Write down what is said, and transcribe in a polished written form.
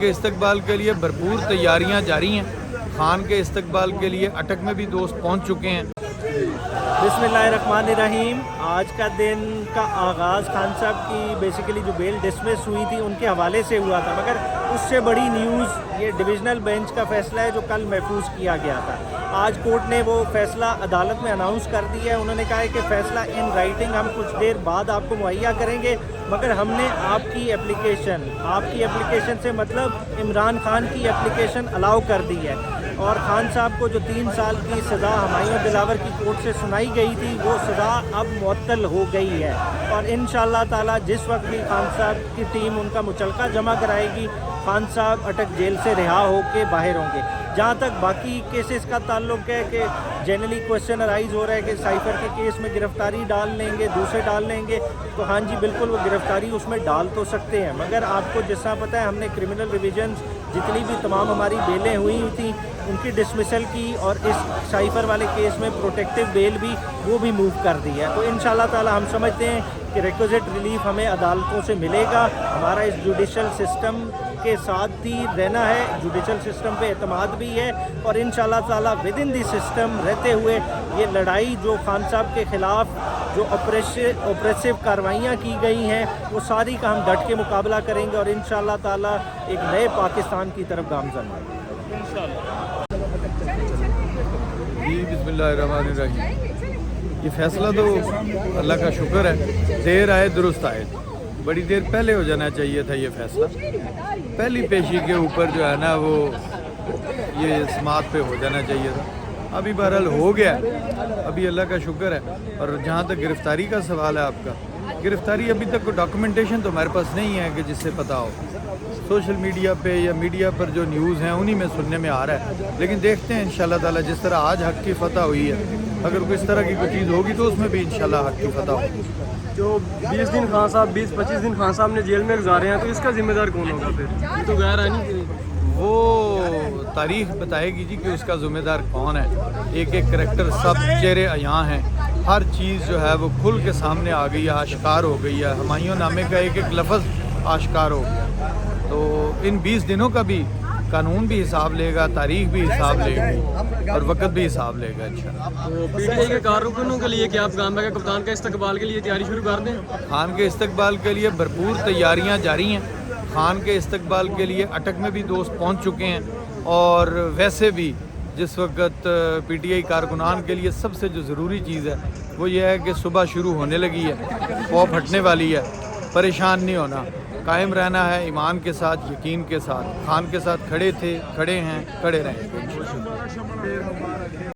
کے استقبال کے لیے بھرپور تیاریاں جاری ہیں۔ خان کے استقبال کے لیے اٹک میں بھی دوست پہنچ چکے ہیں۔ بسم اللہ الرحمن الرحیم۔ آج کا دن کا آغاز خان صاحب کی بیسیکلی جو بیل ڈسمس ہوئی تھی ان کے حوالے سے ہوا تھا، مگر اس سے بڑی نیوز یہ ڈویژنل بینچ کا فیصلہ ہے جو کل محفوظ کیا گیا تھا۔ آج کورٹ نے وہ فیصلہ عدالت میں اناؤنس کر دیا ہے۔ انہوں نے کہا ہے کہ فیصلہ ان رائٹنگ ہم کچھ دیر بعد آپ کو مہیا کریں گے، مگر ہم نے آپ کی اپلیکیشن سے مطلب عمران خان کی اپلیکیشن الاؤ کر دی ہے، اور خان صاحب کو جو 3 سال کی سزا ہمایوں دلاور کی کورٹ سے سنائی گئی تھی وہ سزا اب معطل ہو گئی ہے، اور انشاءاللہ تعالی جس وقت بھی خان صاحب کی ٹیم ان کا مچلقہ جمع کرائے گی، خان صاحب اٹک جیل سے رہا ہو کے باہر ہوں گے۔ جہاں تک باقی کیسز کا تعلق ہے کہ جنرلی کوشچن ارائز ہو رہا ہے کہ سائفر کے کیس میں گرفتاری ڈال لیں گے، دوسرے ڈال لیں گے، تو ہاں جی بالکل وہ گرفتاری اس میں ڈال تو سکتے ہیں، مگر آپ کو جس طرح پتہ ہے ہم نے کرمنل ریویژنز جتنی بھی تمام ہماری بیلیں ہوئی تھیں ان کی ڈسمسل کی، اور اس سائفر والے کیس میں پروٹیکٹیو بیل بھی وہ بھی موو کر دی ہے۔ تو انشاءاللہ تعالی ہم سمجھتے ہیں کہ ریکوزٹ ریلیف ہمیں عدالتوں سے ملے گا۔ ہمارا اس جوڈیشل سسٹم کے ساتھ ہی رہنا ہے، جوڈیشل سسٹم پہ اعتماد بھی ہے، اور انشاءاللہ تعالی ود ان دی سسٹم رہتے ہوئے یہ لڑائی جو خان صاحب کے خلاف جو اوپریسو کاروائیاں کی گئی ہیں وہ ساری کا ہم ڈٹ کے مقابلہ کریں گے، اور انشاءاللہ تعالی ایک نئے پاکستان کی طرف گامزن ہیں۔ جی بسم اللہ الرحمن الرحیم۔ یہ فیصلہ تو اللہ کا شکر ہے، دیر آئے درست آئے، بڑی دیر پہلے ہو جانا چاہیے تھا یہ فیصلہ، پہلی پیشی کے اوپر جو ہے نا وہ یہ سماعت پہ ہو جانا چاہیے تھا۔ ابھی بہرحال ہو گیا ہے، ابھی اللہ کا شکر ہے۔ اور جہاں تک گرفتاری کا سوال ہے آپ کا، گرفتاری ابھی تک ڈاکومنٹیشن تو ہمارے پاس نہیں ہے کہ جس سے پتہ ہو، سوشل میڈیا پہ یا میڈیا پر جو نیوز ہیں انہی میں سننے میں آ رہا ہے، لیکن دیکھتے ہیں انشاءاللہ تعالی جس طرح آج حق کی فتح ہوئی ہے، اگر کوئی اس طرح کی کوئی چیز ہوگی تو اس میں بھی انشاءاللہ حق کی فتح ہوگی۔ جو 20 دن خان صاحب 20-25 دن خان صاحب نے جیل میں گزارے ہیں، تو اس کا ذمہ دار کون ہوگا پھر؟ یہ تو غیر آئینی وہ تاریخ بتائے گی جی کہ اس کا ذمہ دار کون ہے۔ ایک ایک کریکٹر سب چہرے عیاں ہیں، ہر چیز جو ہے وہ کھل کے سامنے آ گئی ہے، آشکار ہو گئی ہے، ہمایوں نامے کا ایک ایک لفظ آشکار ہو گیا۔ تو ان 20 دنوں کا بھی قانون بھی حساب لے گا، تاریخ بھی حساب لے گی، اور وقت بھی حساب لے گا انشاءاللہ۔ تو پی ٹی آئی کے کارکنوں کے لیے کیا پیغام ہے کہ کپتان کے استقبال کے لیے تیاری شروع کر دیں؟ خان کے استقبال کے لیے بھرپور تیاریاں جاری ہیں۔ خان کے استقبال کے لیے اٹک میں بھی دوست پہنچ چکے ہیں، اور ویسے بھی جس وقت پی ٹی آئی کارکنان کے لیے سب سے جو ضروری چیز ہے وہ یہ ہے کہ صبح شروع ہونے لگی ہے، خوف ہٹنے والی ہے، پریشان نہیں ہونا، قائم رہنا ہے ایمان کے ساتھ، یقین کے ساتھ۔ خان کے ساتھ کھڑے تھے، کھڑے ہیں، کھڑے رہیں گے۔